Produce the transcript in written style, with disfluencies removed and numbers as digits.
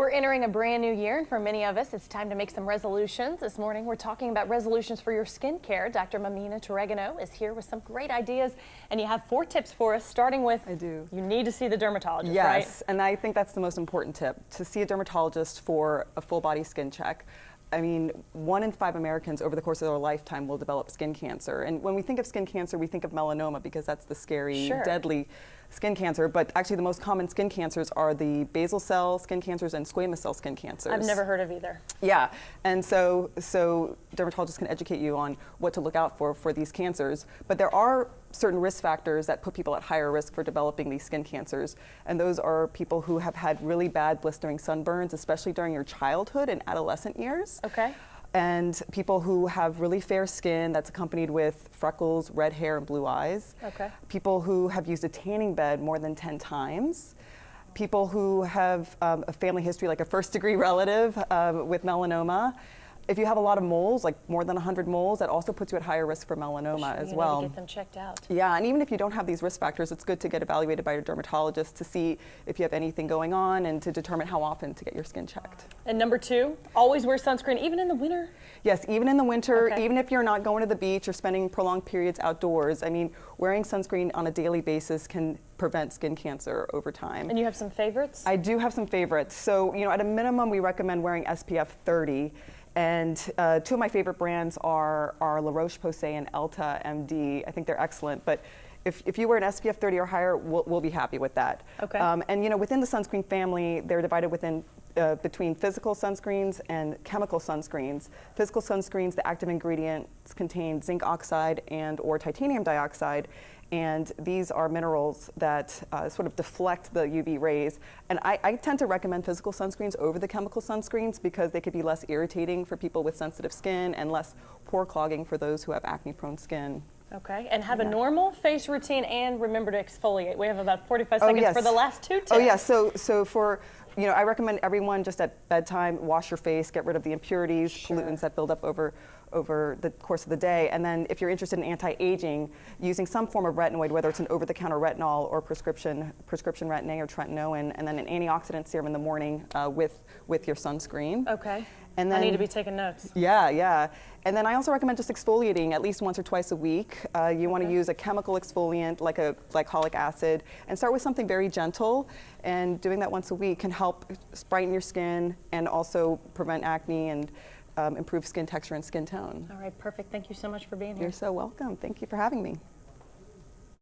we're entering a brand new year, and for many of us, it's time to make some resolutions. This morning, we're talking about resolutions for your skincare. Dr. Mamina Turegano is here with some great ideas, and you have 4 tips for us, starting with, I do. You need to see the dermatologist, yes, right? Yes, and I think that's the most important tip, to see a dermatologist for a full body skin check. I mean, 1 in 5 Americans over the course of their lifetime will develop skin cancer. And when we think of skin cancer, we think of melanoma because that's the scary, deadly skin cancer. But actually the most common skin cancers are the basal cell skin cancers and squamous cell skin cancers. I've never heard of either. Yeah, and so dermatologists can educate you on what to look out for these cancers. But there are certain risk factors that put people at higher risk for developing these skin cancers. And those are people who have had really bad blistering sunburns, especially during your childhood and adolescent years. Okay. And people who have really fair skin that's accompanied with freckles, red hair, and blue eyes. Okay. People who have used a tanning bed more than 10 times. People who have a family history, like a first-degree relative with melanoma. If you have a lot of moles, like more than 100 moles, that also puts you at higher risk for melanoma as well. You need to get them checked out. Yeah, and even if you don't have these risk factors, it's good to get evaluated by your dermatologist to see if you have anything going on and to determine how often to get your skin checked. And number 2, always wear sunscreen, even in the winter? Yes, even in the winter, Okay. even if you're not going to the beach or spending prolonged periods outdoors. I mean, wearing sunscreen on a daily basis can prevent skin cancer over time. And you have some favorites? I do have some favorites. So, at a minimum, we recommend wearing SPF 30. And 2 of my favorite brands are La Roche-Posay and Elta MD. I think they're excellent. But if you wear an SPF 30 or higher, we'll be happy with that. Okay. And within the sunscreen family, they're divided between physical sunscreens and chemical sunscreens. Physical sunscreens, the active ingredients contain zinc oxide and or titanium dioxide. And these are minerals that sort of deflect the UV rays. And I tend to recommend physical sunscreens over the chemical sunscreens because they could be less irritating for people with sensitive skin and less pore clogging for those who have acne-prone skin. Okay, and have a normal face routine and remember to exfoliate. We have about 45 seconds for the last 2 tips. Oh yeah, so for, I recommend everyone just at bedtime, wash your face, get rid of the impurities, pollutants that build up over the course of the day. And then if you're interested in anti-aging, using some form of retinoid, whether it's an over-the-counter retinol or prescription Retin-A or tretinoin, and then an antioxidant serum in the morning with your sunscreen. Okay. And then, I need to be taking notes. Yeah. And then I also recommend just exfoliating at least once or twice a week. You want to use a chemical exfoliant like a glycolic acid and start with something very gentle. And doing that once a week can help brighten your skin and also prevent acne and improve skin texture and skin tone. All right, perfect. Thank you so much for being here. You're so welcome. Thank you for having me.